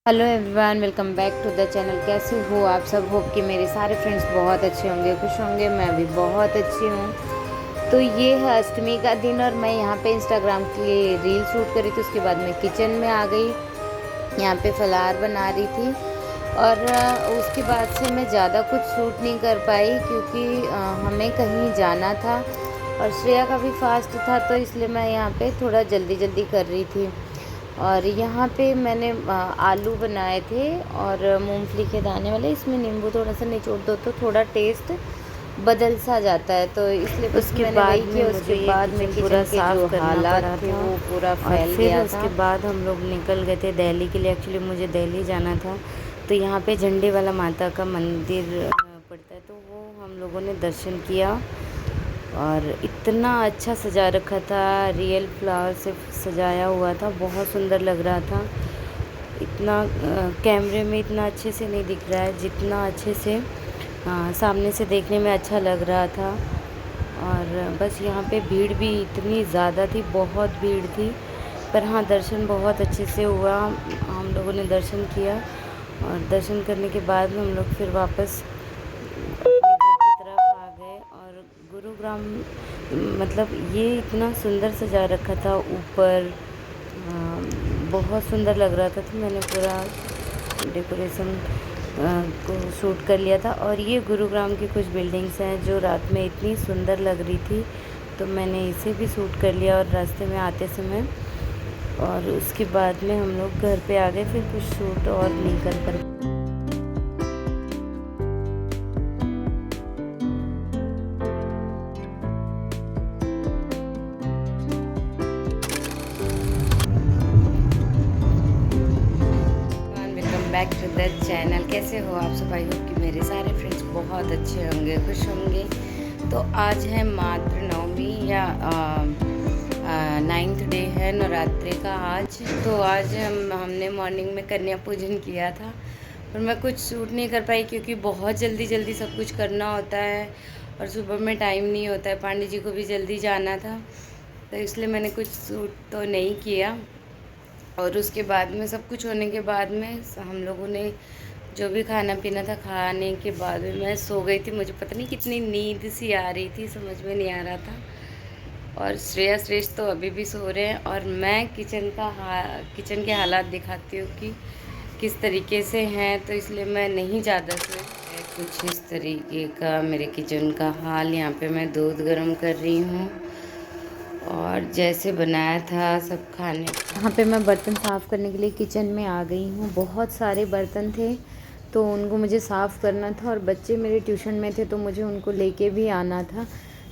Hello everyone, welcome back to the channel. कैसे हो आप सब? होप कि मेरे सारे फ्रेंड्स बहुत अच्छे होंगे, खुश होंगे। मैं भी बहुत अच्छी हूँ। तो ये है अष्टमी का दिन और मैं यहाँ पे इंस्टाग्राम के लिए रील शूट करी थी। उसके बाद मैं किचन में आ गई, यहाँ पे फलार बना रही थी। और उसके बाद से मैं ज़्यादा कुछ शूट नहीं कर पाई क्योंकि हमें कहीं जाना था और श्रेया का भी फास्ट था, तो इसलिए मैं यहाँ पे थोड़ा जल्दी जल्दी कर रही थी। और यहाँ पे मैंने आलू बनाए थे और मूंगफली के दाने वाले। इसमें नींबू थोड़ा सा निचोड़ दो तो थोड़ा टेस्ट बदल सा जाता है, तो इसलिए बस उसके मैंने बाद वही में किया। मुझे उसके ये बाद में किचन पूरा किचन के जो साफ़ करना हालात पड़ा थे था। वो पूरा और फैल फिर गया उसके था। बाद हम लोग निकल गए थे दिल्ली के लिए। एक्चुअली मुझे दिल्ली जाना था, तो यहाँ पे झंडे वाला माता का मंदिर पड़ता है, तो वो हम लोगों ने दर्शन किया। और इतना अच्छा सजा रखा था, रियल फ्लावर से सजाया हुआ था, बहुत सुंदर लग रहा था। इतना कैमरे में इतना अच्छे से नहीं दिख रहा है जितना अच्छे से सामने से देखने में अच्छा लग रहा था। और बस यहाँ पे भीड़ भी इतनी ज़्यादा थी, बहुत भीड़ थी। पर हाँ, दर्शन बहुत अच्छे से हुआ। हम लोगों ने दर्शन किया और दर्शन करने के बाद में हम लोग फिर वापस अपने घर की तरफ आ गए। और गुरुग्राम मतलब ये इतना सुंदर सजा रखा था ऊपर, बहुत सुंदर लग रहा था। तो मैंने पूरा डेकोरेशन को शूट कर लिया था। और ये गुरुग्राम की कुछ बिल्डिंग्स हैं जो रात में इतनी सुंदर लग रही थी, तो मैंने इसे भी शूट कर लिया और रास्ते में आते समय। और उसके बाद में हम लोग घर पे आ गए, फिर कुछ शूट और नहीं कर कर welcome back to the channel. कैसे हो आप सब? आई होप कि मेरे सारे फ्रेंड्स बहुत अच्छे होंगे, खुश होंगे। तो आज है मातृ नवमी या 9th डे है नवरात्रि का आज। तो आज हमने मॉर्निंग में कन्या पूजन किया था, पर मैं कुछ शूट नहीं कर पाई क्योंकि बहुत जल्दी जल्दी सब कुछ करना होता है और सुबह में टाइम नहीं होता है। पांडे जी को भी जल्दी जाना था, तो इसलिए मैंने कुछ शूट तो नहीं किया। और उसके बाद में सब कुछ होने के बाद में हम लोगों ने जो भी खाना पीना था, खाने के बाद में मैं सो गई थी। मुझे पता नहीं कितनी नींद सी आ रही थी, समझ में नहीं आ रहा था। और श्रेया श्रेष्ठ तो अभी भी सो रहे हैं और मैं किचन के हालात दिखाती हूँ कि किस तरीके से हैं, तो इसलिए मैं नहीं ज़्यादा सोई। कुछ इस तरीके का मेरे किचन का हाल। यहाँ पे मैं दूध गर्म कर रही हूँ और जैसे बनाया था सब खाने। यहाँ पे मैं बर्तन साफ़ करने के लिए किचन में आ गई हूँ। बहुत सारे बर्तन थे तो उनको मुझे साफ़ करना था और बच्चे मेरे ट्यूशन में थे तो मुझे उनको लेके भी आना था।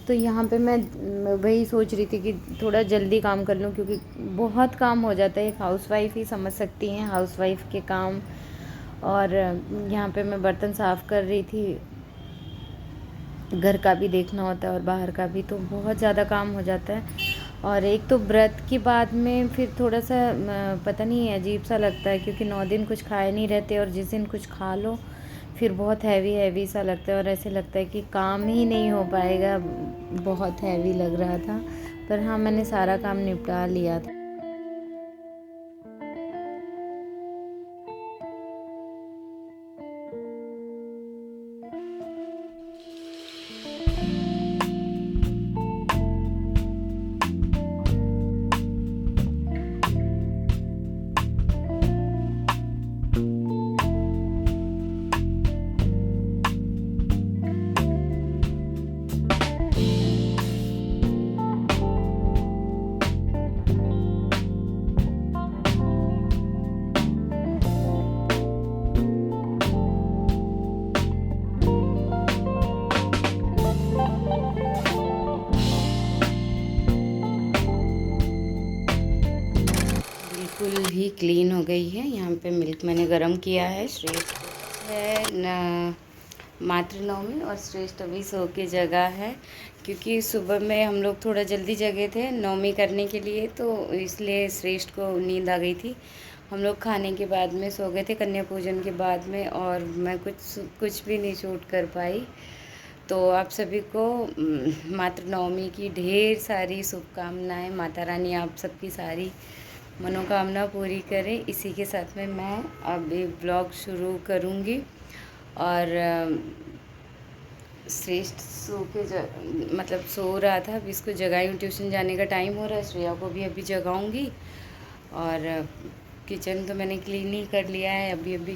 तो यहाँ पे मैं वही सोच रही थी कि थोड़ा जल्दी काम कर लूँ क्योंकि बहुत काम हो जाता है। एक हाउसवाइफ़ ही समझ सकती हैं हाउसवाइफ़ के काम। और यहाँ पे मैं बर्तन साफ़ कर रही थी, घर का भी देखना होता है और बाहर का भी, तो बहुत ज़्यादा काम हो जाता है। और एक तो व्रत के बाद में फिर थोड़ा सा पता नहीं अजीब सा लगता है क्योंकि 9 दिन कुछ खाए नहीं रहते और जिस दिन कुछ खा लो फिर बहुत हैवी हैवी सा लगता है और ऐसे लगता है कि काम ही नहीं हो पाएगा। बहुत हैवी लग रहा था, पर हाँ, मैंने सारा काम निपटा लिया था। बिल्कुल ही क्लीन हो गई है। यहाँ पे मिल्क मैंने गरम किया है। श्रेष्ठ है न, मातृ नवमी और श्रेष्ठ अभी सो के जगह है क्योंकि सुबह में हम लोग थोड़ा जल्दी जगे थे नवमी करने के लिए, तो इसलिए श्रेष्ठ को नींद आ गई थी। हम लोग खाने के बाद में सो गए थे कन्या पूजन के बाद में, और मैं कुछ भी नहीं शूट कर पाई। तो आप सभी को मातृ नवमी की ढेर सारी शुभकामनाएं। माता रानी आप सबकी सारी मनोकामना पूरी करे। इसी के साथ में मैं अभी ब्लॉग शुरू करूँगी। और श्रेष्ठ मतलब सो रहा था, अभी इसको जगाई हूँ, ट्यूशन जाने का टाइम हो रहा है। श्रेया को भी अभी जगाऊँगी। और किचन तो मैंने क्लीन ही कर लिया है, अभी अभी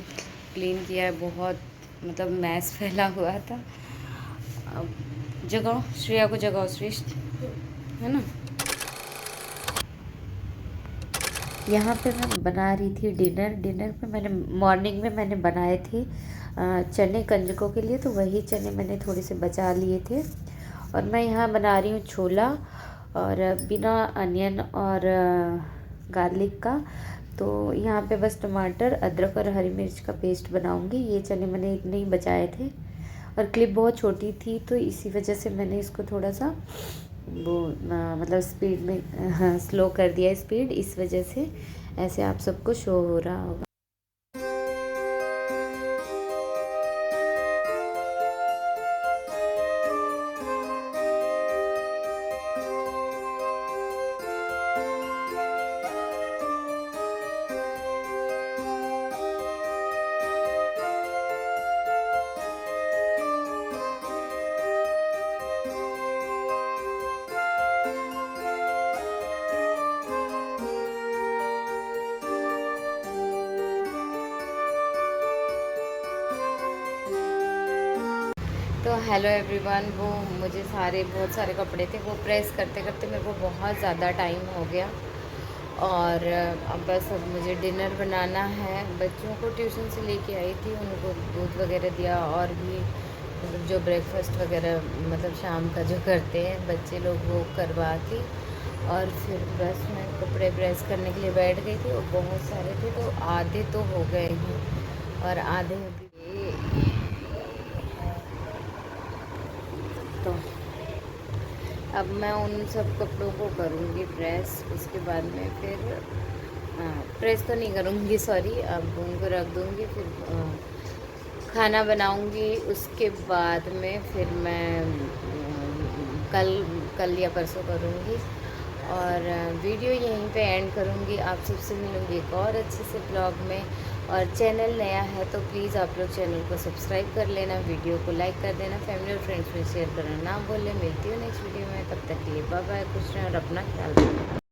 क्लीन किया है। बहुत मतलब मैस फैला हुआ था। अब जगाओ श्रेया को, जगाओ श्रेष्ठ, है ना। यहाँ पे मैं बना रही थी डिनर में मैंने मॉर्निंग में मैंने बनाए थे चने कंजकों के लिए, तो वही चने मैंने थोड़े से बचा लिए थे। और मैं यहाँ बना रही हूँ छोला, और बिना अनियन और गार्लिक का। तो यहाँ पे बस टमाटर, अदरक और हरी मिर्च का पेस्ट बनाऊँगी। ये चने मैंने इतने ही बचाए थे, और क्लिप बहुत छोटी थी तो इसी वजह से मैंने इसको थोड़ा सा वो मतलब स्पीड में स्लो कर दिया स्पीड, इस वजह से ऐसे आप सबको शो हो रहा होगा। तो हेलो एवरीवन, वो मुझे बहुत सारे कपड़े थे, वो प्रेस करते करते मेरे को बहुत ज़्यादा टाइम हो गया। और अब बस अब मुझे डिनर बनाना है। बच्चों को ट्यूशन से लेके आई थी, उनको दूध वगैरह दिया, और भी मतलब जो ब्रेकफास्ट वगैरह मतलब शाम का जो करते हैं बच्चे लोग, वो करवा के और फिर बस मैं कपड़े प्रेस करने के लिए बैठ गई थी। और बहुत सारे थे, तो आधे तो हो गए हैं और आधे अभी। तो अब मैं उन सब कपड़ों को करूँगी प्रेस, उसके बाद में फिर प्रेस तो नहीं करूँगी, सॉरी, अब उनको रख दूँगी। फिर खाना बनाऊँगी, उसके बाद में फिर मैं कल या परसों करूँगी। और वीडियो यहीं पे एंड करूँगी। आप सबसे मिलूँगी एक और अच्छे से ब्लॉग में। और चैनल नया है तो प्लीज़ आप लोग चैनल को सब्सक्राइब कर लेना, वीडियो को लाइक कर देना, फैमिली और फ्रेंड्स में शेयर करना ना भूलें। मिलती हूँ नेक्स्ट वीडियो में, तब तक के लिए बाय बाय, खुश रहें और अपना ख्याल रखें।